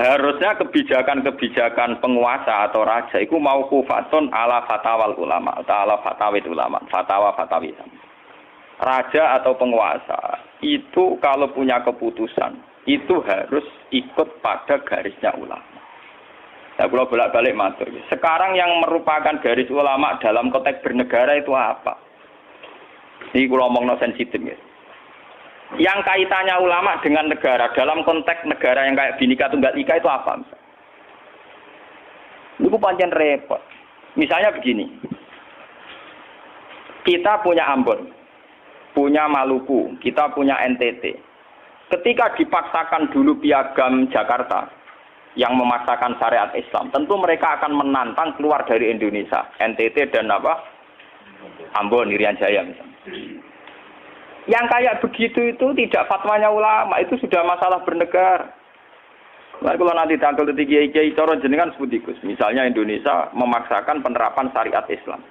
Harusnya kebijakan-kebijakan penguasa atau raja itu mau kufatun ala fatawal ulama atau ala fatawid ulama, fatwa-fatwi. Raja atau penguasa itu kalau punya keputusan itu harus ikut pada garisnya ulama. Saya kalau bolak-balik matur. Sekarang yang merupakan garis ulama dalam konteks bernegara itu apa? Ini kalau ngomong sensitif ya. Yang kaitannya ulama dengan negara dalam konteks negara yang kayak Bhinneka Tunggal Ika itu apa? Itu pancen repot. Misalnya begini. Kita punya Ambon, punya Maluku, kita punya NTT. Ketika dipaksakan dulu piagam Jakarta yang memaksakan syariat Islam, tentu mereka akan menantang keluar dari Indonesia, NTT dan Ambon, Irian Jaya misalnya. Yang kayak begitu itu tidak fatwanya ulama, itu sudah masalah bernegara. Nah, kalau nanti tanggal kiai cara jenengan sebutikus, misalnya Indonesia memaksakan penerapan syariat Islam.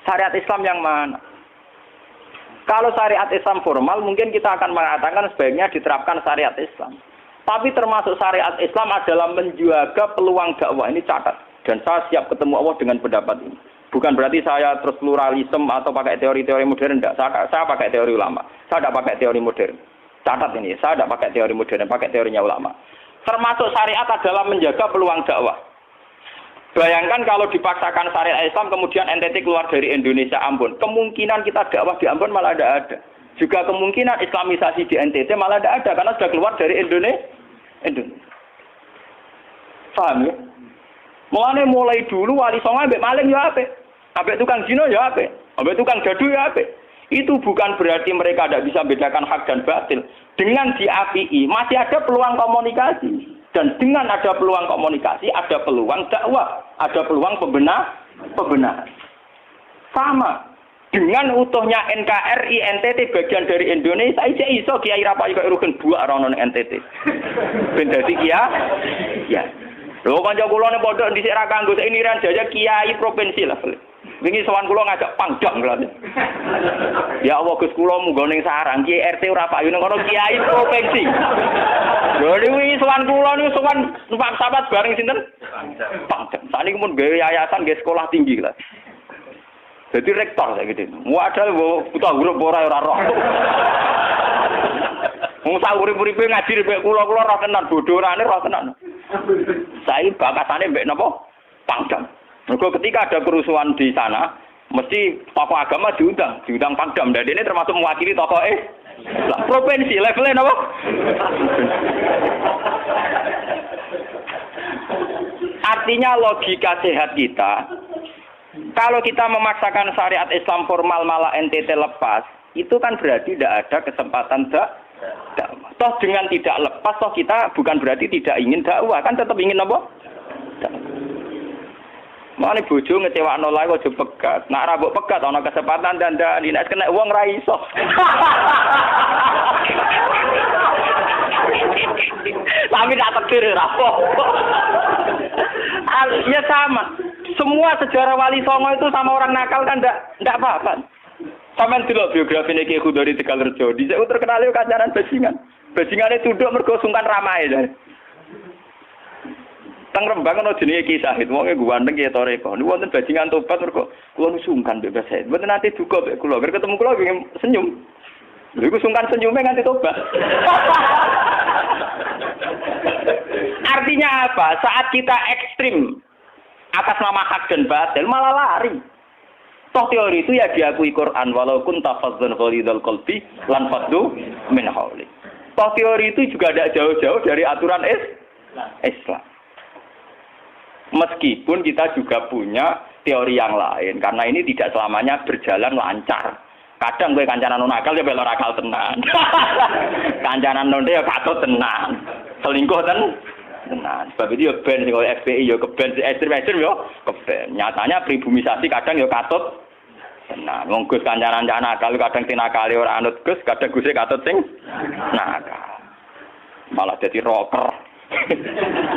Syariat Islam yang mana? Kalau syariat Islam formal mungkin kita akan mengatakan sebaiknya diterapkan syariat Islam. Tapi termasuk syariat Islam adalah menjaga peluang dakwah, ini catat. Dan saya siap ketemu Allah dengan pendapat ini. Bukan berarti saya terus pluralisme atau pakai teori-teori modern, tidak. Saya pakai teori ulama. Saya tidak pakai teori modern. Catat ini, saya tidak pakai teori modern, pakai teorinya ulama. Termasuk syariat adalah menjaga peluang dakwah. Bayangkan kalau dipaksakan syariat Islam, kemudian NTT keluar dari Indonesia, Ambon. Kemungkinan kita dakwah di Ambon malah tidak ada. Juga kemungkinan Islamisasi di NTT malah tidak ada, karena sudah keluar dari Indonesia. Paham ya? Mulai dulu wali songo ambek maling ya apik. Ambek tukang zina ya apik. Ambek tukang jadu ya apik. Itu bukan berarti mereka tidak bisa bedakan hak dan batil. Dengan diapii masih ada peluang komunikasi. Dan dengan ada peluang komunikasi, ada peluang dakwah, ada peluang pembenahan. Sama. Dengan utuhnya NKRI NTT bagian dari Indonesia, saya iso Kiai Rapai kok rugen buak rono NTT. Ben dadi ya. Lho kanca kula ning pondok dhisik ra kanggo ini Irian Jaya kiai provinsi lah. Wingi sowan kula ngajak Pangdam lho. Ya Allah Gus kula munggo ning sarang kiai RT ora payu ning kono kiai provinsi. Lho wingi sowan kula niku sowan numpak sahabat bareng sinten? Pangdam. Saniki mun gawe yayasan nggih sekolah tinggi lah. Jadi rektor saya gitu. Waduh buta huruf ora roh. Wong sak urip-uripe ngaji mek kula roh tenan bodorane roh tenan. Saya bakasane mbek napa? Pangdam. Mergo ketika ada kerusuhan di sana, mesti tokoh agama diundang Pangdam. Dan ini termasuk mewakili tokoh provinsi levelnya napa? Artinya logika sehat kita, kalau kita memaksakan syariat Islam formal malah NTT lepas, itu kan berarti tidak ada kesempatan dakwah. Toh dengan tidak lepas, toh kita bukan berarti tidak ingin dakwah, kan tetap ingin apa? Mane bojo ngecewakno lae aja pegat. Nak ra mbok pegat ana kesempatan dandani, nek kena wong ra iso. Tapi tak takdir ra apa. Ya sama. Semua sejarah Wali Songo itu sama orang nakal kan enggak apa-apa. Sampeyan delok biografi Ki Khudori Tegalrejo, dhisik terkenal yo kancanan bajingan. Bajingane tunduk mergo sungkan ramahe. Teng Rembang ana jenenge Ki Sahid, wonge ganteng ya toreko. Niku wonten bajingan tobat mergo kula sungkan bebas saya. Mboten nate duka mek kula, ger ketemu kula pengen senyum. Lha iku sungkan senyume nganti tobat. Artinya apa? Saat kita ekstrim atas nama hak dan batil malah lari. Toh teori itu ya diakui Quran, walaupun tafazzan ghalidul qalbi lan faddu min hawli. Toh teori itu juga tidak jauh-jauh dari aturan Islam. Meskipun kita juga punya teori yang lain, karena ini tidak selamanya berjalan lancar. Kadang gue kancanan nakal ya belok akal tenan. Kancanan nonde ya katut tenan. Selingkuh tenan. Sebab itu ya ben sing FPI ya keben ekstrem ya keben. Nyatanya pribumisasi kadang ya katut tenan. Wong Gus kancanan nakal kadang tinakali ora anut Gus, kadang Guse katut sing nakal. Malah dadi rocker.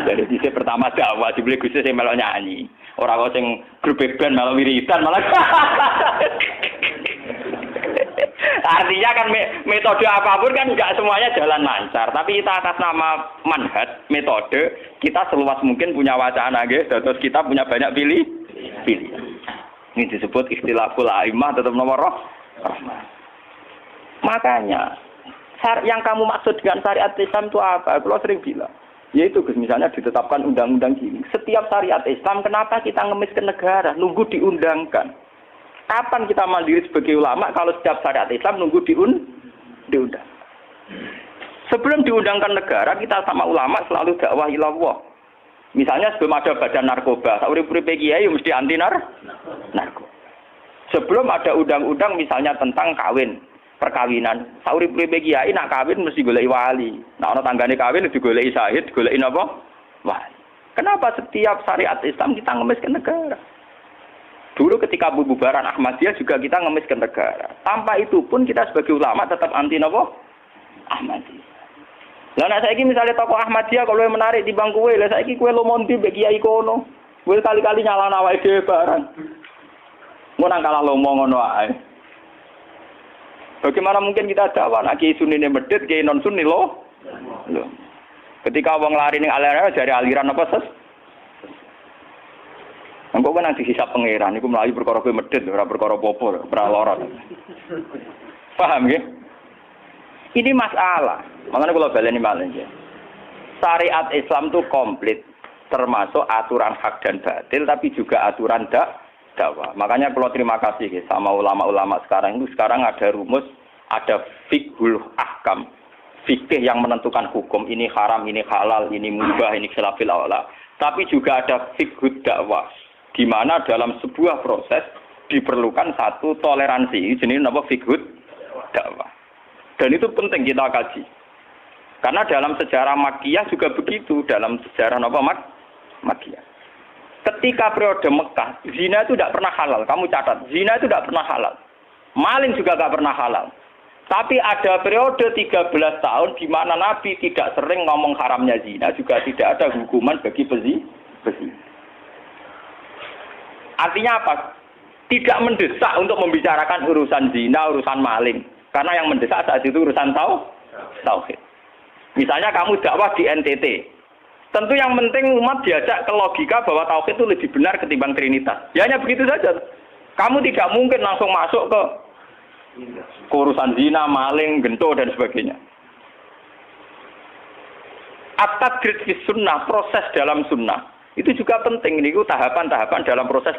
Dari sisi pertama dakwah dibeli Guse sing melok nyanyi. Ora kok sing grup band melok wiridan malah. Artinya kan metode apapun kan nggak semuanya jalan lancar. Tapi kita atas nama manhaj, metode, kita seluas mungkin punya wacana, guys. Terus kita punya banyak pilih. Ini disebut ikhtilaful a'immah tetap nomor rahmah. Makanya, yang kamu maksud dengan syariat Islam itu apa? Kalau sering bilang. Yaitu misalnya ditetapkan undang-undang gini. Setiap syariat Islam, kenapa kita ngemis ke negara? Nunggu diundangkan. Kapan kita mandiri sebagai ulama kalau setiap syariat Islam nunggu diundang? Sebelum diundangkan negara, kita sama ulama selalu dakwah ilallah. Misalnya sebelum ada badan narkoba, sauri-uripe kiai mesti anti narkoba. Sebelum ada undang-undang misalnya tentang kawin, perkawinan, sauri-uripe kiai nak kawin mesti goleki wali. Nak ana tanggane kawin digoleki syahid, goleki napa? Wali. Kenapa setiap syariat Islam kita ngemis ke negara? Dulu ketika bubaran Ahmadiyah juga kita ngemis ke negara. Tanpa itu pun kita sebagai ulama tetap anti napa? Ahmadiyah. Lah nek saiki misalnya tokoh Ahmadiyah kalau menarik di bangku kowe, lah saiki kowe lomonti mbek kiai kono. Kowe kali-kali nyalahno awake dhewe barang. Ngono kalah lomo ngono ae. Bagaimana mungkin kita dakwah nek kiai sunine medhit, kiai non sunni loh. Ketika wong lari ning aliran dari aliran apa ses? Engko kan nanti hisab pangeran iku mlayu perkara kowe medhit ora perkara apa-apa, ora lara. Paham nggih? Ini masalah. Makanya kalau baleni malih nggih. Syariat Islam itu komplit, termasuk aturan hak dan batil tapi juga aturan dakwah. Makanya kalau terima kasih sama ulama-ulama sekarang itu sekarang ada rumus, ada fiqhul ahkam. Fikih yang menentukan hukum ini haram, ini halal, ini mubah, ini khilafil aula. Tapi juga ada fiqhud dakwah. Di mana dalam sebuah proses diperlukan satu toleransi. Jenis apa fiqhud dakwah. Dan itu penting kita kaji. Karena dalam sejarah Makkiyah juga begitu, dalam sejarah apa Makkiyah. Ketika periode Mekah, zina itu tidak pernah halal. Kamu catat, zina itu tidak pernah halal. Maling juga tidak pernah halal. Tapi ada periode 13 tahun di mana Nabi tidak sering ngomong haramnya zina, juga tidak ada hukuman bagi pezina. Artinya apa? Tidak mendesak untuk membicarakan urusan zina, urusan maling. Karena yang mendesak saat itu urusan tauhid. Misalnya kamu dakwah di NTT. Tentu yang penting umat diajak ke logika bahwa tauhid itu lebih benar ketimbang trinitas. Ya hanya begitu saja. Kamu tidak mungkin langsung masuk ke urusan zina, maling, gento, dan sebagainya. At-tadrid fi sunnah, proses dalam sunnah. Itu juga penting, ini tahapan-tahapan dalam proses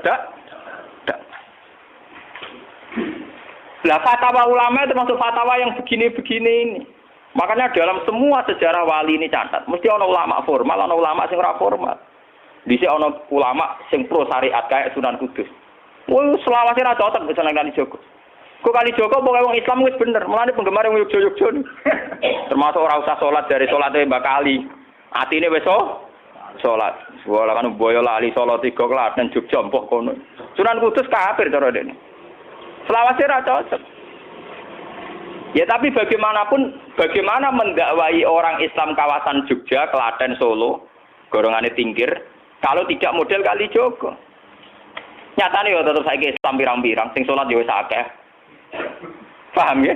Lah fatwa ulama itu termasuk fatwa yang begini-begini ini. Makanya dalam semua sejarah wali ini catat, mesti ana ulama formal, ana ulama sing ora formal. Dhisik ana ulama sing pro syariat kayak Sunan Kudus. Woi, selawase ra cocok bisa nang Kalijogo. Kok Kalijogo pokoke wong Islam wis bener, mulane penggemar wong Yogyakarta. Termasuk ora usah salat dari salate Mbak Kali. Atine wis salat. Wala kan boyo lali salat 3 Klaten Jogja mbok kono. Sunan Kudus kafir cara dene. Selawase ra cocok. Ya tapi bagaimanapun, bagaimana mendakwai orang Islam kawasan Jogja, Klaten, Solo, golongane Tingkir, kalau tidak model Kalijogo. Nyatane ya tetep saiki Islam pirang-pirang, sing salat ya wis akeh. Paham ya?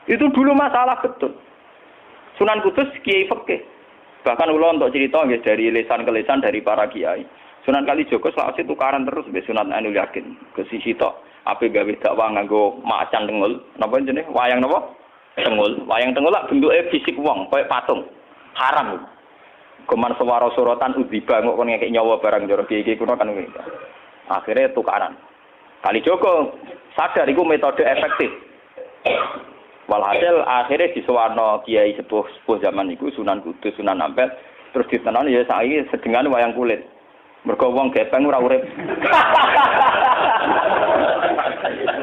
Itu dulu masalah betul. Sunan Kudus kiai fikih. Bahkan ulo untuk cerita nggih dari lisan ke lisan dari para kiai. Sunan Kalijogo selawase tukaran terus mbek Sunan Ainul Yakin. Ke sisi tok ape gawe dakwah nganggo macan tengul. Napa jenenge? Wayang napa? Tengul. Wayang tengul lak bentuke fisik wong, koyo patung. Haram. Kuman swara sorotan udziba kok kon ngekek nyawa barang jero kiai kuno kan ngene. Akhirnya tukaran. Kalijogo sadar iku metode efektif. Walhasil akhirnya disuwarno kiai sepuh zaman iku Sunan Kudus, Sunan Ampel, terus ditenan ya saiki sedengan wayang kulit. Mergo wong gepeng ora urip.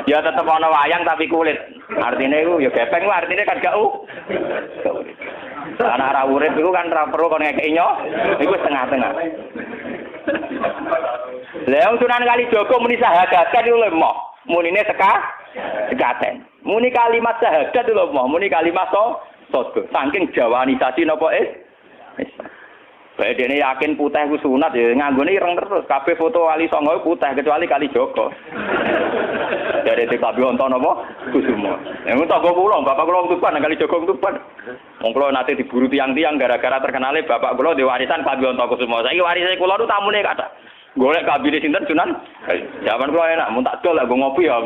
Ya tetep ana wayang tapi kulit. Artine iku ya gepeng ku artine kan gak urip. Ana ora urip iku kan ora perlu kon ngekeki nyo, iku setengah-tengah. Lah Sunan Kalijogo muni syahadat iku lho mok. Munine sekaten. Muni kalimat syahadat lho mok, muni kalimat sodo. Saking jawanisasi napa bae dene yakin putih ku sunat ya nganggone ireng terus. Kabeh foto wali songo putih kecuali Kalijogo. Dari TKB onto napa? Kusumo. Yang tangga kula, bapak kula wong Tuban kali Joko Tuban. Wong kula nate diburu tiang-tiang gara-gara terkenale bapak kula di warisan TKB onto Kusumo. Saiki warise kula nu tamune kathah. Golek kabine sinten Sunan? Zaman kula enak mun tak dol lah go ngopi ya.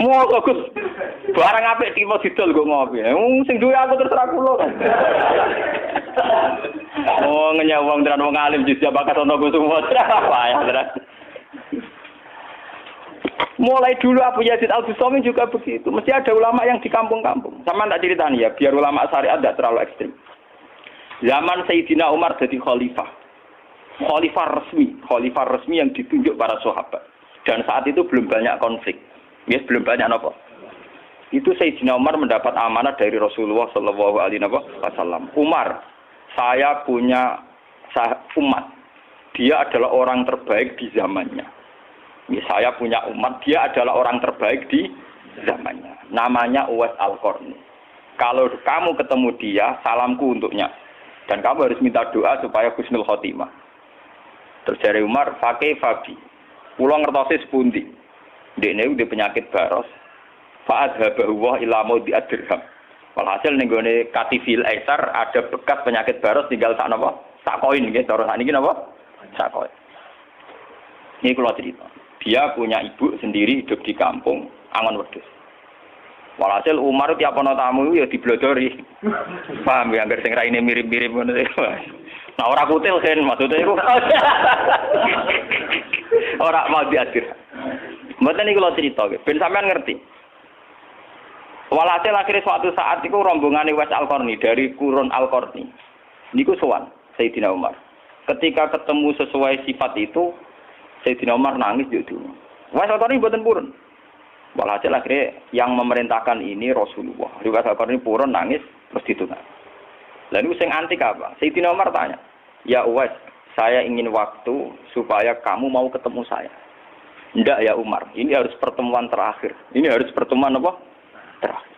Mau Gus. Barang apik timo didol go ngopi. Sing duwe aku terserah kula kan. Oh ngenyawang tenan wong alim jujur bakat ono Kusumo. Payah tenan. Mulai dulu Abu Yazid Al-Bustami juga begitu. Mesti ada ulama yang di kampung-kampung. Sama tak ceritani ya, biar ulama syariat tidak terlalu ekstrim. Zaman Sayyidina Umar jadi khalifah. Khalifah resmi yang ditunjuk para sahabat. Dan saat itu belum banyak konflik. Yes, belum banyak apa. Itu Sayyidina Umar mendapat amanah dari Rasulullah sallallahu alaihi wasallam. Umar, saya punya umat. Dia adalah orang terbaik di zamannya. Saya punya umat, dia adalah orang terbaik di zamannya. Namanya Uwais Al-Qarni. Kalau kamu ketemu dia, salamku untuknya. Dan kamu harus minta doa supaya husnul khotimah. Terus dari Umar, fakih fabi. Pulau ngertosis pundi. Dia udah penyakit baros. Fa'adhabahu wa ilamu di'adirham. Walhasil nenggone katifil aisar ada bekas penyakit baros tinggal sak napa? Sak koin nggih, cara sakniki napa? Sak koin. Ini kula cerita. Dia punya ibu sendiri hidup di kampung Angon Wedhus. Walhasil Umar tiap ana tamu ya diblodori. Paham ya anggar sing raine mirip-mirip ngono. Nah ora kutil kan maksudnya iku. Ora mau diadir. Mboten iki kula cerita ben sampean ngerti. Walhasil akhirnya suatu saat itu rombongan Uwais Al-Qarni dari Qurun Al-Qarni. Niku sowan Sayyidina Umar. Ketika ketemu sesuai sifat itu, Sayyidina Umar nangis juga. Uwais Al-Qarni mboten purun. Walhasil akhirnya yang memerintahkan ini Rasulullah. Uwais Al-Qarni purun nangis terus ditunang. Lalu sing antik apa? Sayyidina Umar tanya, "Ya Uwais, saya ingin waktu supaya kamu mau ketemu saya." "Ndak ya Umar, ini harus pertemuan terakhir. Ini harus pertemuan apa? Terakhir."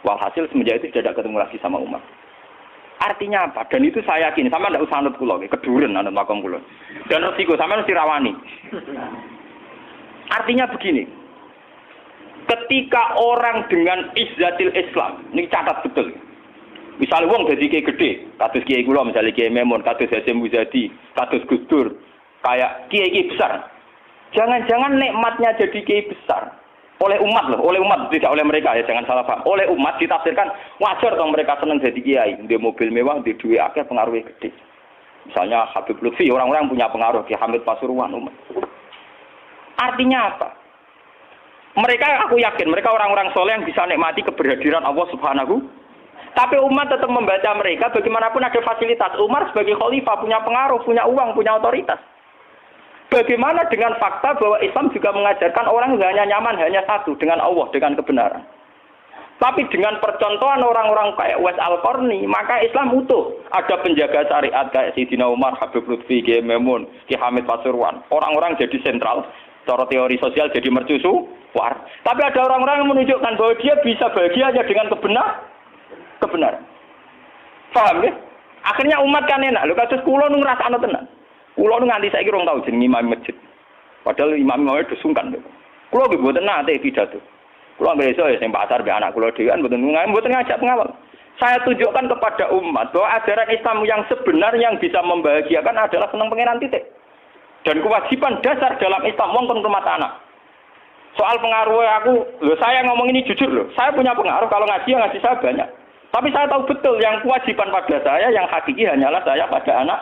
Walhasil semenjak itu tidak ketemu lagi sama Umar. Artinya apa? Dan itu saya yakin, sama ndak usah anut kula, keduren anut makom kula. Dan resiko sama mesti rawani. Artinya begini. Ketika orang dengan izzatil Islam, ini catat betul. Misalnya wong dadi kiai gede, kados kiai kula misalnya Kiai Memun, kados Hasyim Muzadi, kados Gus Dur, kayak kiai besar. Jangan-jangan nikmatnya jadi kiai besar oleh umat loh, oleh umat tidak oleh mereka ya, jangan salah paham. Oleh umat ditafsirkan wajar dong mereka senang jadi kiai, di mobil mewah, di duit akeh pengaruhnya gede. Misalnya Habib Lutfi, orang-orang yang punya pengaruh, Ki Hamid Pasuruan umat. Artinya apa? Mereka, aku yakin, mereka orang-orang soleh yang bisa nikmati keberhadiran Allah Subhanahu. Tapi umat tetap membaca mereka, bagaimanapun ada fasilitas. Umar sebagai khalifah punya pengaruh, punya uang, punya otoritas. Bagaimana dengan fakta bahwa Islam juga mengajarkan orang hanya nyaman, hanya satu, dengan Allah, dengan kebenaran. Tapi dengan percontohan orang-orang kayak Uwais Al-Qarni, maka Islam utuh. Ada penjaga syariat kayak Sayyidina Umar, Habib Lutfi, Kiai Memun, Ki Hamid Pasuruan. Orang-orang jadi sentral. Cara teori sosial jadi mercusuar. Tapi ada orang-orang yang menunjukkan bahwa dia bisa bahagia aja dengan kebenaran. Paham ya? Akhirnya umat kan enak. Lho kados kula nu ngrasakno tenan. Kula nu nganti saiki rong tau jeneng imam masjid. Padahal imam-imam itu sungkan lho. Kula nggih mboten nate pidato. Kula nggih iso ya sing pasar be anak kula dhewe mboten ngajak pengawal. Saya tunjukkan kepada umat bahwa ajaran Islam yang sebenar yang bisa membahagiakan adalah senang pangeran titik. Dan kewajiban dasar dalam Islam wong kon rumah tanah. Soal pengaruh aku, loh saya ngomong ini jujur loh. Saya punya pengaruh kalau ngaji saya banyak. Tapi saya tahu betul yang kewajiban pada saya yang hakiki hanyalah saya pada anak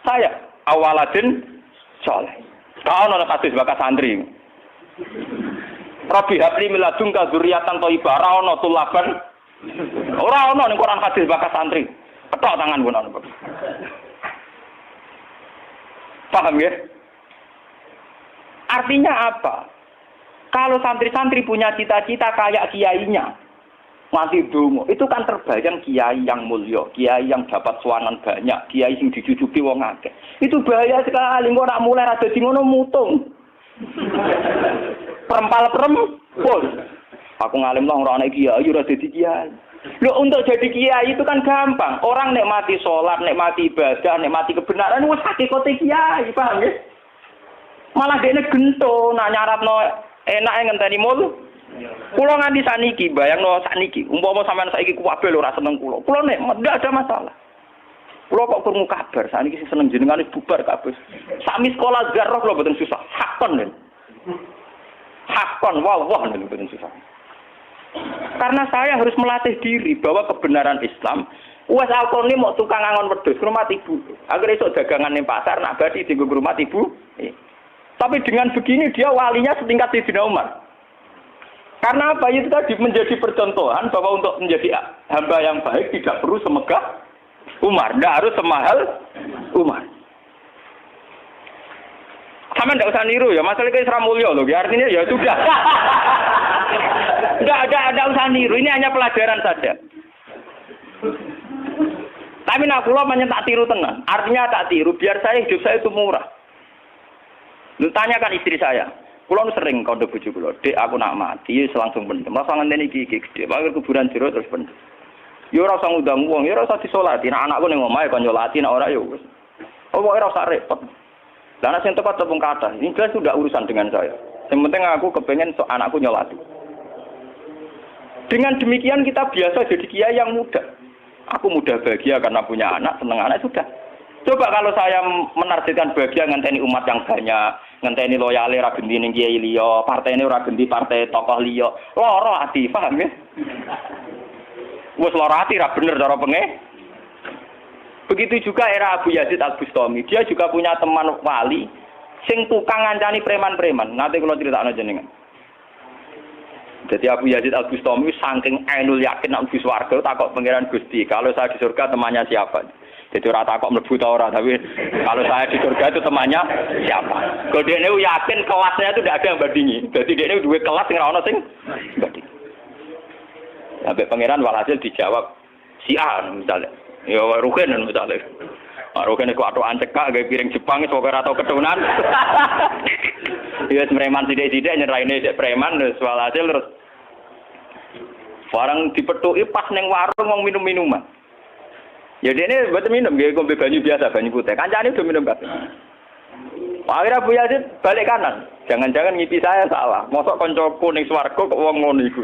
saya. Awaladin soleh. Kau nona kasus bakas santri. Rabbi habli miladunka dzurriatan thayyibah ra ono tulaban. Ora ono ning Quran hadis bakas santri. Ketok tangan pun ono. Paham ya? Artinya apa? Kalau santri-santri punya cita-cita kayak kiainya, mati dungo, itu kan terbayang kiai yang mulia, kiai yang dapat suanan banyak, kiai yang dijujuki wong akeh. Itu bahaya sekali, kok nak mulai rada di ngono mutung. Perempal. Aku ngalim lah ora ana kiai, ora dadi kiai. Loh, untuk jadi kiai itu kan gampang. Orang nikmati sholat, nikmati ibadah, nikmati kebenaran, wis hakikate kiai, paham ya? Malah dene gento, nak nyaratno enak ngenteni mul. Kula nganti saniki, bayangno saniki, umpama sampean saiki kuwabe lho ora seneng kula. Kula nek ndak ada masalah. Kula kok krungu kabar, saniki sing seneng jenengan bubar kabeh. Sami sekolah zarah kula mboten susah. Hakon lho. Hakon wah lho mboten susah. Karena saya harus melatih diri bahwa kebenaran Islam, Uwais Al-Qarni mau tukang angon wedhus ke rumah ibu. Agar esok dagangan ning pasar nak badi dienggo ke rumah ibu. Tapi dengan begini dia walinya setingkat Sayyidina Umar. Karena apa? Itu tadi menjadi percontohan bahwa untuk menjadi hamba yang baik tidak perlu semegah Umar, tidak harus semahal Umar. Sama tidak usah niru ya, masalah kayak Isra Mulya loh, artinya ya sudah. Tidak usah niru, ini hanya pelajaran saja. Tapi nak kula banyak tak tiru tenan. Artinya tak tiru, biar hidup saya itu murah. Tanyakan istri saya. Kula sering kode bojo kula, "Dek, aku nak mati langsung pendem. Rasa ngenteni iki gede, bakal kuburan jero terus pendem." Ya ora usah ngundang wong, ya ora usah disolati. Nek anakku ning omahe kon nyolati, nek ora ya wis. Pokoke ora usah repot. Lah nek sing tepat tepung kata, ini jelas sudah urusan dengan saya. Yang penting aku kepengen anakku nyolati. Dengan demikian kita biasa jadi kiai yang mudah. Aku mudah bahagia karena punya anak, seneng anak sudah. Coba kalau saya menargetkan bahagia ngenteni umat yang banyak, ngenteni loyale ra genti ning kiai liya, partene ora genti partai tokoh liya. Loro ati, paham ya? Wes loro ati ra bener cara penge. Begitu juga era Abu Yazid Al-Bustami. Dia juga punya teman wali sing tukang ngancani preman-preman. Nanti kalau critakno jenengan. Jadi Abu Yazid Al-Bustami saking ainul yakin nang Gus warga takok pangeran Gusti, kalau saya di surga temannya siapa? Jadi ora takok mlebu ta ora, tapi kalau saya di surga itu temannya siapa? Kalau dia yakin kelasnya itu tidak ada yang bandingi. Jadi dia duwe kelas sing ora ono sing banding. Sampai pangeran walhasil dijawab si A misalnya. Ya Rugen misalnya. Rugen iku atokan cekak gawe piring Jepang sok ora tau ketunan. Ya preman sithik-sithik nyeraine sik preman terus walhasil terus barang dipethuki pas ning warung wong minum-minuman. Ya dene mboten minum nggih ngombe banyu biasa, banyu putih. Kancane udah minum kabeh. Akhirnya Abu Yazid balik kanan. Jangan-jangan ngipi saya salah. Mosok koncoku ning swarga kok wong ngono iku.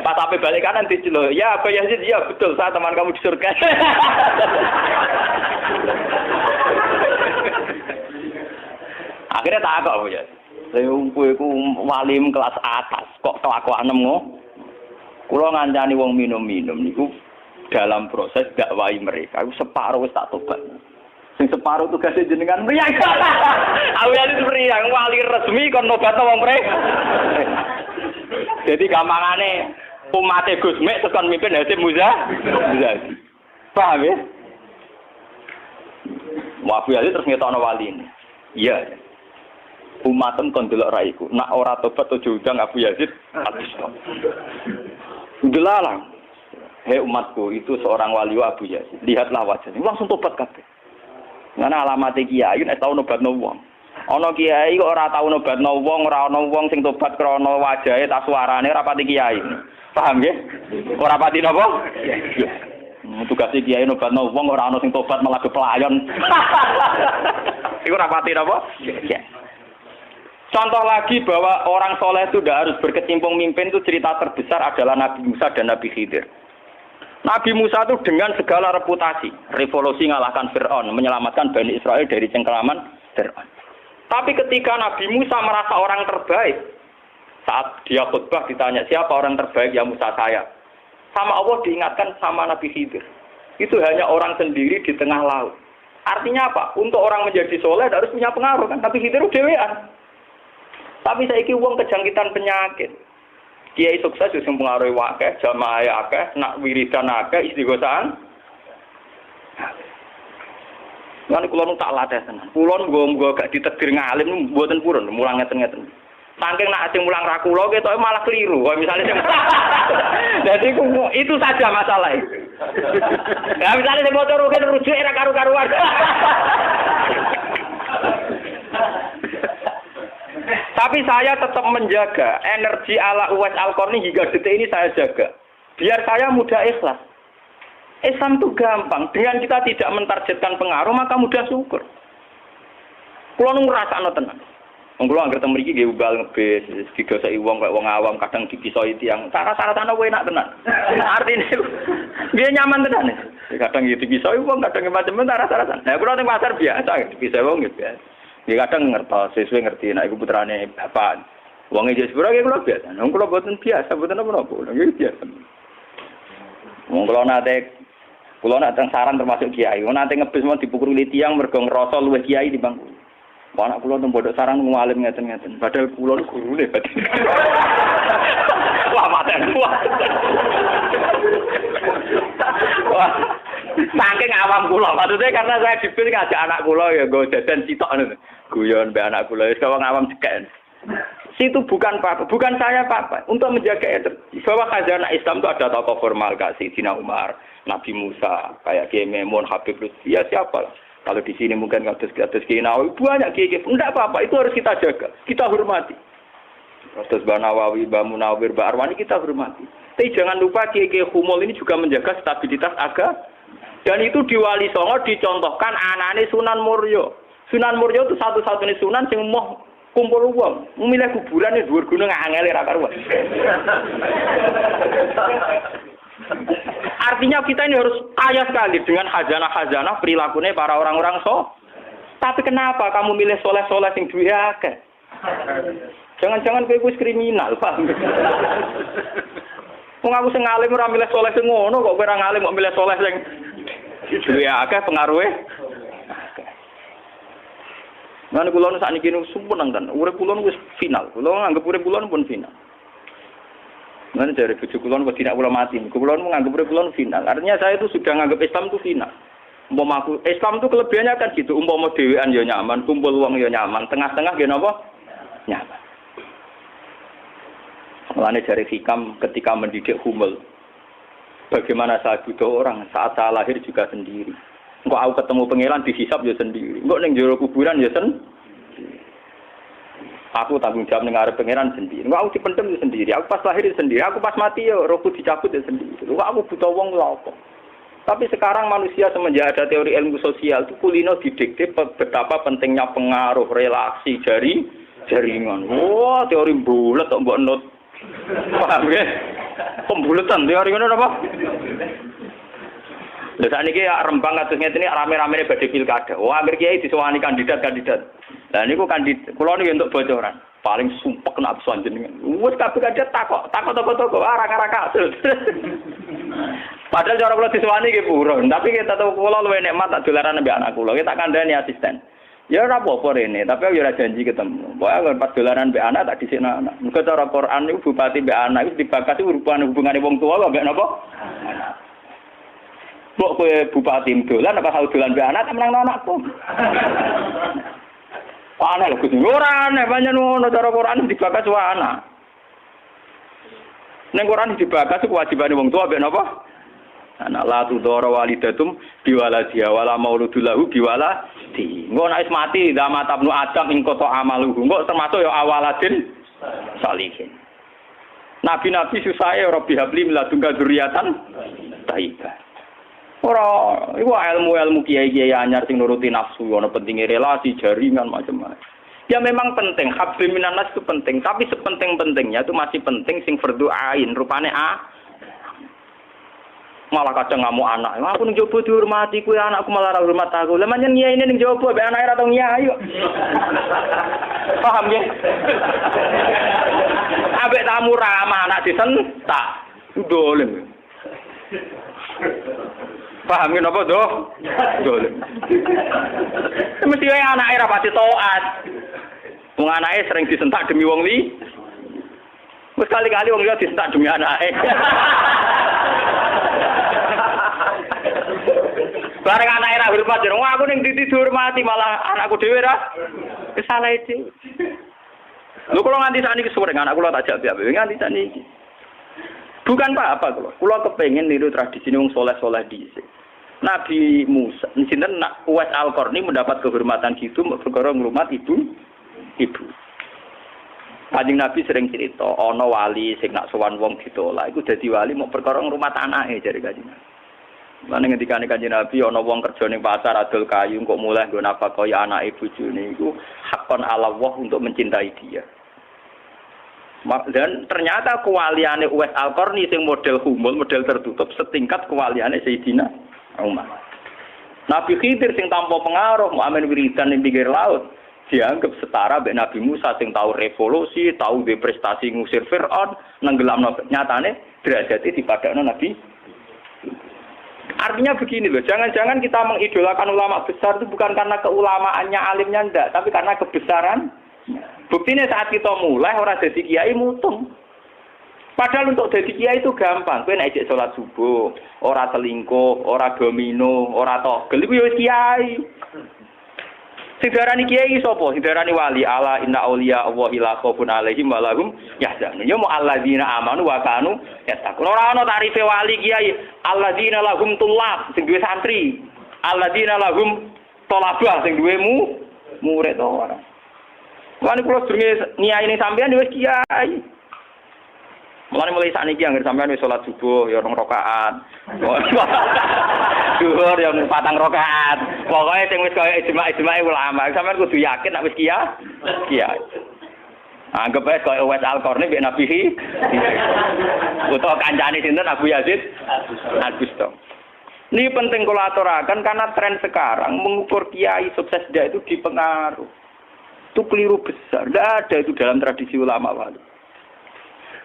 Pas sampai balik kanan diceluk. Ya Abu Yazid, ya betul, saya teman kamu di surga. Akhirnya tak kok Abu Yazid. Saya iku walim kelas atas, kok kelakuan ngono. Kula ngancani wong minum-minum niku dalam proses dakwah mereka. Aku separuh wis tak tobat. Sing separuh tugasnya jenengan mriyang. Aku ya mriyang wali resmi kon nobatno wong mrek. Jadi gampangane umat Gus Mek tekan mimpin Hasyim Muzadi. Paham ya? Abu Yazid terus ngetokno wali ini. Iya. Umatem kon delok ra iku. Nak ora tobat aja udang Abu Yazid habis. Delalang. Hei umatku, itu seorang wali Abu Yazid. Lihatlah wajahnya. Langsung tobat kabeh. Ngene alamate kiai nek tau nobatno wong. Ana kiai kok ora tau nobatno wong, ora ana wong sing tobat krana wajahe ta suarane ora pati kiai. Paham nggih? Ora pati napa? Tugas kiai nobatno wong ora ana sing tobat malah kepelayon. Iku ora pati napa? Contoh lagi bahwa orang soleh itu tidak harus berkecimpung mimpin, itu cerita terbesar adalah Nabi Musa dan Nabi Khidir. Nabi Musa itu dengan segala reputasi, revolusi ngalahkan Fir'aun, menyelamatkan Bani Israel dari cengkeraman Fir'aun. Tapi ketika Nabi Musa merasa orang terbaik, saat dia khutbah ditanya siapa orang terbaik, ya Musa saya. Sama Allah diingatkan sama Nabi Khidir. Itu hanya orang sendiri di tengah laut. Artinya apa? Untuk orang menjadi soleh harus punya pengaruh kan? Nabi Khidir dewean. Tapi saiki wong kejangkitan penyakit. Kiai sukses sing pengaruhi akeh, jamaah akeh, nak wiridan akeh, istighosahan. Lan kula nu tak latih tenan. Kula nggo gak ditegir ngalim mboten purun, mulang ngeten-ngeten. Saking nak sing mulang ra kula ketoke malah keliru. Kaya misale sing Jadi itu saja masalah. Ya misale sing motor rujuk era karu-karuan. Tapi saya tetap menjaga energi ala Uwais Al-Qarni hingga detik ini saya jaga. Biar saya mudah ikhlas. Islam itu gampang. Dengan kita tidak mentargetkan pengaruh, maka mudah syukur. Kulo nu ngrasakno tenan. Wong kulo anggere teng mriki nggih ubal ngebis, digoseki wong kaya wong awam kadang dikisoi tiyang. Cara-carane enak tenan. Artine nggih nyaman tenan. Kadang nggih dikisoi wong, kadang macam-macam cara-carane. Nah, kulo ning pasar biasa dikisoi wong nggih biasa. Nggih kadang ngertos, sesuai ngerti nek iku putrane bapak. Wong iki sepuro nggih kulo biasa. Wong kulo boten biasa, boten apa-apa. Nggih biasa. Wong kulo nate kulo nak teng saran termasuk kiai. Wong nate ngebis mau dipukuli tiyang mergo ngrasa luwih kiai di bangku. Anak kula teng pondok sarang ngalim ngeten-ngeten. Padahal kula niku gurune batin. Wah, maten. Wah. Saking awam kula. Maksudnya karena saya dipilih ngajak anak kula ya nggo jajan sitok ngono. Guyon mbek anak kula wis wong awam cekek. Situ bukan apa-apa, bukan saya apa-apa. Untuk menjaga bahwa khazanah Islam itu ada tokoh formal kasih Sayyidina Umar, Nabi Musa, kayak Kiai Memun, Habib Lutfi, ya siapa lah. Kalau di sini mungkin kados Kiai Nawawi banyak kiai. Enggak apa-apa, itu harus kita jaga, kita hormati. Kados Mbah Nawawi, Mbah Munawir, Mbah Arwani kita hormati. Tapi jangan lupa kiai Humul ini juga menjaga stabilitas agama. Dan itu di Wali Songo dicontohkan anane Sunan Muryo. Sunan Muryo itu satu-satunya sunan yang mau kumpul uang, memilih kuburan di dhuwur gunung angel ra karuan. Artinya kita ini harus kaya sekali dengan khazanah-khazanah perilakunya para orang-orang Tapi kenapa kamu milih soleh-soleh yang duwe akeh? Jangan-jangan kowe wis kriminal, paham? Wong aku sing alim ora milih soleh sing ngono kok kowe ora ngalim kok milih soleh sing duwe akeh pengaruhe. Lan kula nu sakniki nu sumpun nang urip kula wis final. Kula nganggep urip kula pun final. Mana dari bojo kula kok tidak kula mati. Kula menganggap urip kula final. Artinya saya itu sudah nganggap Islam itu final. Umpama aku Islam itu kelebihannya kan gitu. Umpama dhewean ya nyaman, kumpul wong ya nyaman, tengah-tengah ya napa? Nyaman. Mulane dari Hikam ketika mendidik Humul. Bagaimana saya butuh orang saat saya lahir juga sendiri. Engko aku ketemu pangeran dihisab ya sendiri. Engko ning jero kuburan ya sendiri. Aku tanggung jawab ning arep pangeran sendiri. Engko aku dipendem ya sendiri. Aku pas lahir ya sendiri. Aku pas mati ya rohku dicabut ya sendiri. Engko aku butuh wong lha apa. Tapi sekarang manusia semenjak ada teori ilmu sosial itu kulino didikte betapa pentingnya pengaruh relasi jaringan. Wah, teori bulat kok mbok not. Paham ya? Pembulatan teori ngono apa? Lha sakniki ya Rembang kados ngene rame-ramene badhe pilkada. Wah, akhir kiai disowani kandidat-kandidat. Lah niku kandidat kula niku entuk bocoran. Paling sumpek nek absen jenengan. Wes kabeh kandidat takok toko-toko arang-arang kasus. Padahal cara kula disowani nggih purun, tapi kita tahu kula luwih nikmat tak dolaran mbek anak kula. Kita kandhani asisten. Ya ora apa-apa rene, tapi aku ora janji ketemu. Pokoke pas dolaran mbek anak tak dhisikno anak. Muga cara Quran niku bupati mbek anak iku dibakasi hubungane wong tuwa mbek napa? Mbok kowe bupati dolan apa hal dolan mbek anak menang anakku. Aneh lho Gusti. Ora aneh pancen ngono cara Quran dibakas wae anak. Ning Quran dibakas kewajibane wong tua mbek napa? Anak la tudara walidatum biwaladiha wala mauludul lahu biwaladi. Engko nek mati damat abnu adam ing kota amaluhu. Engko termasuk ya awaladin salihin. Nabi-nabi susahe Rabbi habli miladunka dzurriatan thayyibah. Ora, iku ilmu-ilmu kiai-kiai anyar sing nuruti nafsu, ana pentingnya relasi, jaringan macam-macam. Ya memang penting, habli minan nas itu penting, tapi sepenting-pentingnya itu masih penting sing fardhu ain, rupane malah kadang ngamuk anak. Aku ning jowo dihormati kuwi anakku malah ora hormat aku. Lah manjen nyaine ning jowo mbek anake ora tau nyai kok. Paham ya? Ambek tamu ramah anak disentak. Dolen. Paham ya napa doh? Dolen. Mesti wae anake ora pati taat. Wong anake sering disentak demi wong li. Wis kali-kali wong liya disentak demi anake. Bareng anak era hormat jero aku ning dihormati malah anakku dhewe ra kesalah iki. Lho kula nganti sakniki kesuwen anak kula tak jak piye nganti sakniki. Bukan apa-apa kula. Kula kepengin niru tradisi wong saleh-saleh dhisik. Nabi Musa, sinten Uwais Al-Qarni mendapat kehormatan gitu perkara ngrumat ibu. Kanjeng Nabi sering cerita, ana wali sing nak sowan wong ditolak iku dadi wali mau perkara ngrumat anake jare Kanjeng Nabi. Lan ngendikane Kanjeng Nabi ana wong kerja ning pasar adol kayu kok mulai nggo nafkahi anake bojone iku hakon ala Allah untuk mencintai dia. Dan ternyata kewaliane Uwais Al-Qarni sing model humul, model tertutup setingkat kewaliane Sayyidina Umar. Nabi Khidir sing tanpa pengaruh muamen wiridan ning pinggir laut dianggap setara mbek Nabi Musa sing tahu revolusi, tahu de prestasi ngusir Firaun, nenggelamno nyatane derajate dipadakno Nabi. Artinya begini loh, jangan-jangan kita mengidolakan ulama besar itu bukan karena keulamaannya alimnya ndak, tapi karena kebesaran. Buktinya saat kita mulai orang jadi kiai mutung. Padahal untuk jadi kiai itu gampang. Kowe nek salat subuh, ora selingkuh, ora domino, ora togel iku ya wis kiai. Sing diarani kiai sapa? Sing diarani wali. Ala inna auliya Allahi la khaufun alaihim wa lahum yahzanun. Ya mu alladzina amanu wa kanu yattaqun. Ora ana tarife wali kiai. Alladzina lahum tulab sing duwe santri. Alladzina lahum thalabah sing duwe murid ora. Mulane kula sedurunge niyaine sampean wis kiai. Mulane mulai sakniki anggere sampean wis salat subuh ya 2 rakaat. Zuhur ya 4 rakaat. Pokoke sing wis kaya ijma' ulama, sampean kudu yakin nek wis kiai. Anggap ae kaya Uwais Al-Qarni mbek Nabi utawa kancane sinten Abu Yazid Al-Bustami. Ini penting kula aturaken karena tren sekarang mengukur kiai sukses dia itu dipengaruh. Itu keliru besar. Tidak ada itu dalam tradisi ulama wali.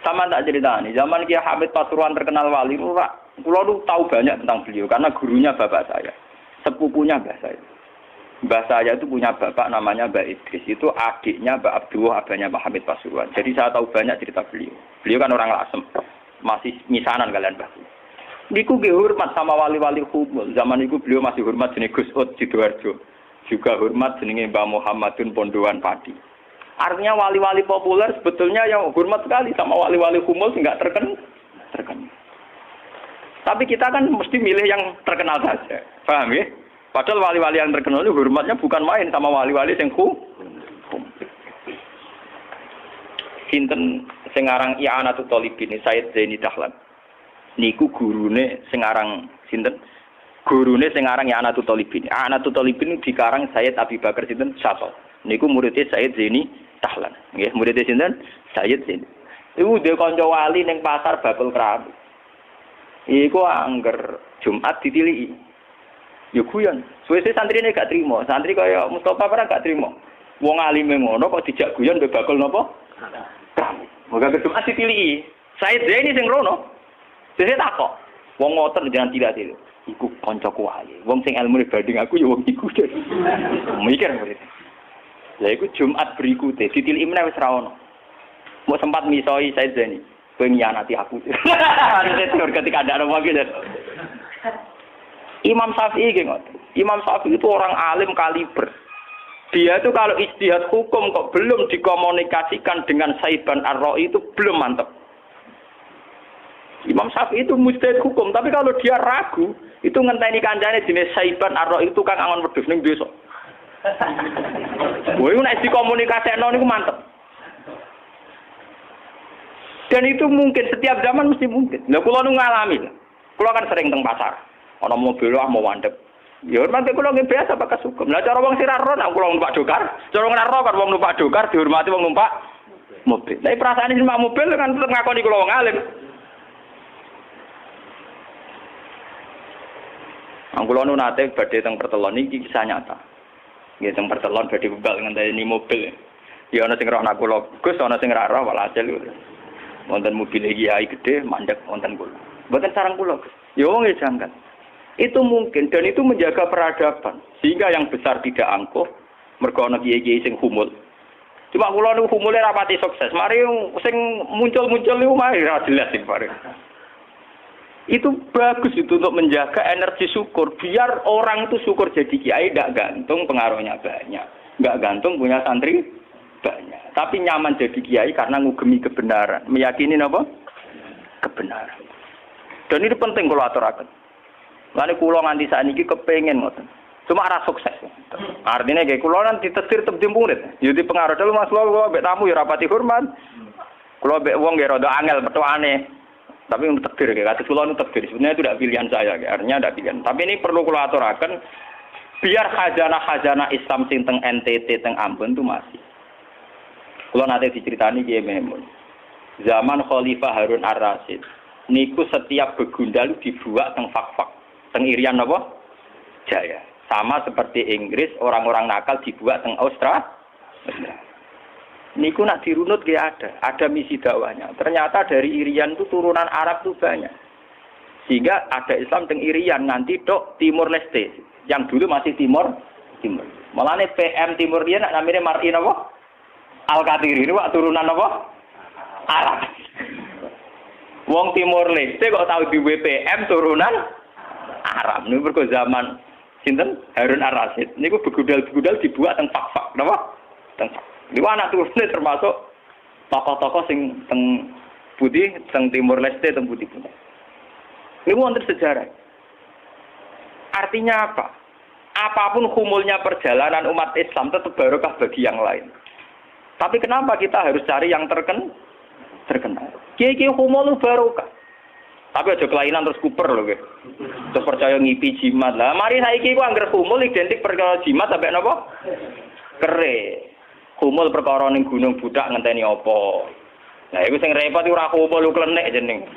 Sama tak cerita nih. Zaman Kiai Hamid Pasuruan terkenal wali, pulau lu tahu banyak tentang beliau karena gurunya bapak saya, sepupunya mbah saya. Mbah saya itu punya bapak namanya Mbak Idris. Itu adiknya Mbak Abdullah, abahnya Mbak Hamid Pasuruan. Jadi saya tahu banyak cerita beliau. Beliau kan orang Lasem, masih misanan kalian Mbak. Niku hormat sama wali-wali humul. Zaman itu beliau masih hormat jenis Gus Ud Sidoarjo. Juga hormat jenenge Mbah Muhammadun Pondowan Padi. Artinya wali-wali populer sebetulnya yang hormat sekali sama wali-wali humul enggak terkenal. Tapi kita kan mesti milih yang terkenal saja. Paham ya? Padahal wali-wali yang terkenal itu hormatnya bukan main sama wali-wali yang sinten sing aran I'anatul Thalibin Sayyid Zaini Dahlan. Niku gurune sing aran sinten? Gurune sing aran I'anatul Thalibin. I'anatul Thalibin dikarang Sayyid Abi Bakar sinten Syato. Niku muridé Sayyid Zaini Dahlan. Nggih, muridé sinten? Sayyid Zaini. Iku dhe kanca wali ning pasar Bakul Keramik. Iku angger Jumat ditiliki. Ya guyon. Suwe-suwe santrine gak trimo. Santri kaya Mustofa ora gak trimo. Wong alime ngono kok dijak guyon mbek bakul napa? Keramik. Moga Jumat ditiliki. Sayyid Zaini sing rono. Sesuk takok. Wong ngoten jangan tidak itu. Iku kancaku wae. Wong sing ilmu banding aku ya wong iku. Mikir murid. Lah iku Jumat berikutnya ditiliki meneh wis ra ono. Mau sempat misoi Said Zaini. Kowe nyianati aku. Itu ketika ada orang lagi. Imam Syafi'i ngoten. Imam Syafi'i itu orang alim kaliber. Dia itu kalau ijtihad hukum kok belum dikomunikasikan dengan Saiban Ar-Ra'i itu belum mantap. Imam Syafi'i itu mujtahid hukum, tapi kalau dia ragu, itu ngenteni kancane jenis Saiban Ar-Ra'i itu kang angon wedhus ning desa. Woi nek dikomunikasekno niku mantep. Dan itu mungkin setiap zaman mesti mungkin. Lah kula nu ngalami. Kula kan sering teng pasar. Ana mobil mau mandek. Ya hormati kula nggih biasa pakai sukum. Lah cara wong sira ro nek kula numpak dokar, cara ora ro kan wong numpak dokar dihormati wong numpak mobil. Tapi perasaan iki numpak mobil kan tetep ngakoni kula wong alim. Angkulo nu nate badhe teng pertelon iki kisah nyata. Nggih teng pertelon badhe bebal ngenteni mobil. Ya ana sing roh nak kula, Gus ana sing ra roh walhasil. Wonten mobil kiai gede mandek wonten kula. Mboten sareng kula, Gus. Ya wong janggal. Itu mungkin dan itu menjaga peradaban sehingga yang besar tidak angkuh mergo ana kiai-kiai sing humul. Cuma kula niku humule ra pati sukses. Mari sing muncul-muncul niku mari ra jelas iki bareng. Itu bagus itu untuk menjaga energi syukur biar orang itu syukur jadi kiai tidak gantung pengaruhnya banyak, nggak gantung punya santri banyak, tapi nyaman jadi kiai karena ngugemi kebenaran, meyakini apa? Kebenaran. Dan ini penting kalau aturaken. Lalu kulo nganti saat ini kepengen ngoten, cuma arah sukses. Artinya kayak kula nanti ditetir tep murid. Jadi pengaruh dulu Mas kula mbek tamu ya rapati hormat. Kula mbek wong nggih rada angel petokane. Tapi untuk takdir kayak kata kula itu takdir. Sebenarnya itu tidak pilihan saya, artinya tidak pilihan. Tapi ini perlu kula aturaken biar khazanah Islam sing teng NTT teng Ambon itu masih. Kula nate diceritani Kiai Memun. Zaman Khalifah Harun Ar-Rasyid niku setiap begundal dibuat teng fak-fak. Teng Irian apa? Jaya. Sama seperti Inggris, orang-orang nakal dibuat teng Australia. Niku nak dirunut gak ada misi dakwahnya. Ternyata dari Irian itu turunan Arab tuh banyak. Sehingga ada Islam teng Irian nanti dok Timur Leste, yang dulu masih Timur. Malahnya PM Timur dia nak namanya Martin apa? Al-Qatiri ini wak turunan apa? Arab. Wong Timur Leste kok tahu di WPM turunan Arab. Ini berko zaman sinten Harun Ar-Rasyid. Niku begudal-begudal dibuat teng fak-fak, napa? Teng fak. Niku anak turune termasuk tokoh-tokoh sing teng putih, teng Timur Leste, teng putih. Niku wonten sejarah. Artinya apa? Apapun humulnya perjalanan umat Islam tetap barokah bagi yang lain. Tapi kenapa kita harus cari yang terkenal? Kiai-kiai humul barokah. Tapi aja kelainan terus kuper lho nggih. Terus percaya ngipi jimat. Lah mari saiki ku anggere humul identik perkara jimat sampai napa? Kere. Humul perkara ning gunung budak ngenteni apa. Nah iku sing repot ora humul klenek jeneng.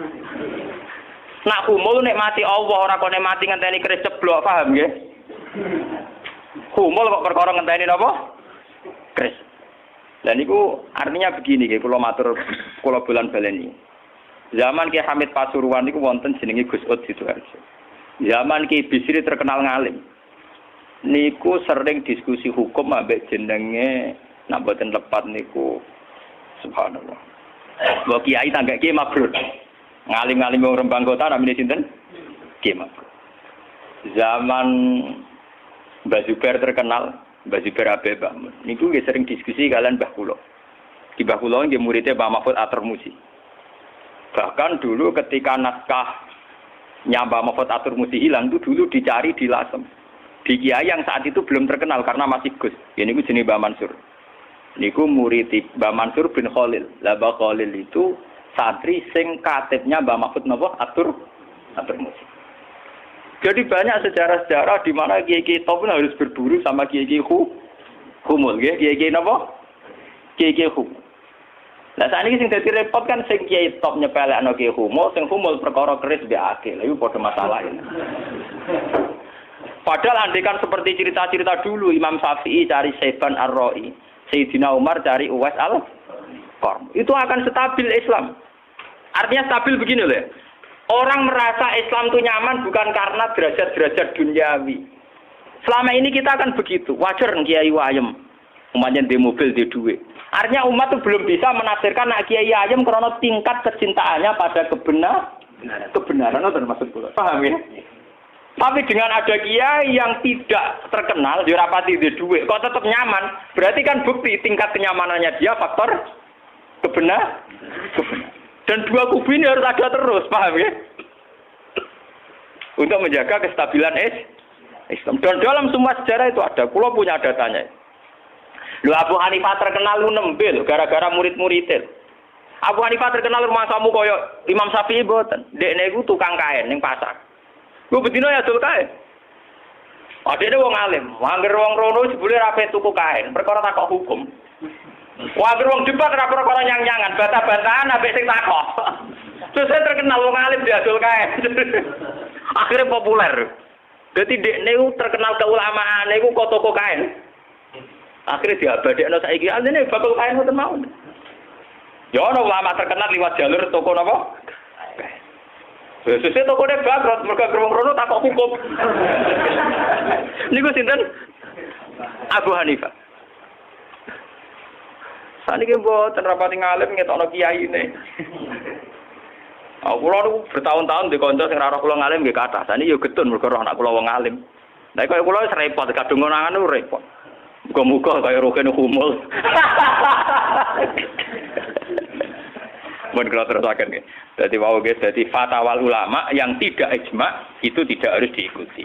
Nak humul nek mati Allah ora kok nek mati ngenteni keris ceblok, paham nggih? Humul kok perkara ngenteni napa? Keris. Lah niku artinya begini nggih kula matur kula bulan baleni. Zaman Ki Hamid Pasuruan niku wonten jenenge Gus Ud Sidoarjo. Zaman Ki Bisri terkenal ngalim. Niku sering diskusi hukum ambek jenenge nak boten tepat niku subhanallah. Mbok kiai tangga Ki Mabrur. Ngalim-ngalim wong Rembang Kota namine sinten? Ki Mabrur. Zaman Mbah Zubair terkenal, Mbah Zubair Abeba. Niku nggih sering diskusi kalian Mbah kula. Ki Mbah kula nggih muridé Pak Mahfud Atur-Musi. Bahkan dulu ketika naskah Mbah Mahfud Atur-Musi hilang itu dulu dicari di Lasem. Di kiai yang saat itu belum terkenal karena masih Gus. Ya niku jenenge Mbah Mansur. Niku murid Mbah Mansur bin Khalil. Lah Mbah Khalil itu santri sing katibnya Mbah Mahfud napa Atur-Musi. Jadi banyak sejarah-sejarah di mana kiai-kiai top harus berburu sama kiai-kiai humul, kiai-kiai napa? Kiai-kiai humul. Lah sakniki sing dadi repot kan sing kiai top nyepelekno kiai humul, sing humul perkara keris mbek akil. Iku padha masalah ini. Padahal andekan seperti cerita-cerita dulu Imam Syafi'i cari Saiban Ar-Ra'i, Sayyidina Umar cari Uwais Al-Qarn. Itu akan stabil Islam. Artinya stabil begini loh. Orang merasa Islam itu nyaman bukan karena derajat-derajat duniawi. Selama ini kita akan begitu. Wajar kiai ayem. Umatnya di mobil, di duit. Artinya umat itu belum bisa menafsirkan nak kiai ayem karena tingkat kecintaannya pada kebenaran itu termasuk pula. Paham ya? Tapi dengan ada kiai yang tidak terkenal, dirapati di duit, kok tetap nyaman, berarti kan bukti tingkat kenyamanannya dia faktor kebenaran. Dan dua kubu ini harus ada terus, paham ya? Untuk menjaga kestabilan Islam. Dan dalam semua sejarah itu ada. Kulo punya datanya. Lu Abu Hanifah terkenal lu nembe lho gara-gara murid-muridnya. Abu Hanifah terkenal rumah kamu koyo Imam Syafi'i boten. Dekne iku tukang kain ning pasar. Ku bedino ya dol kain. Adene wong alim, angger wong rono jebule ra pe tuku kain, perkara takok hukum. Wah, wong debat ora perkara nyang-nyangan, bantah-bantahan ambek sing takok. Terus terkenal wong alim diadol kain. Akhirnya populer. Dadi dekne terkenal keulamaan niku kok toko kain. Akhirnya diabadekno saiki asline bakal kain ngoten mawon. Ya ana ulama terkenal liwat jalur toko napa? Sesuk tokone bangkrut mergo wong rono takok hukum. Niku sinten? Abu Hanifah. Saniki mboten rapati ngalim ngetokno kiyaine. Aku lho bertahun-tahun di kanca sing ora kula ngalim nggih kathah. Saniki yo getun mergo anak kula wong ngalim. Lah kok kula wis repot kadung ngonangan repot. Muga-muga kaya rokene humul. Mun kula terusaken nggih. Dadi wau nggih dadi fatwa ulama yang tidak ijma itu tidak harus diikuti.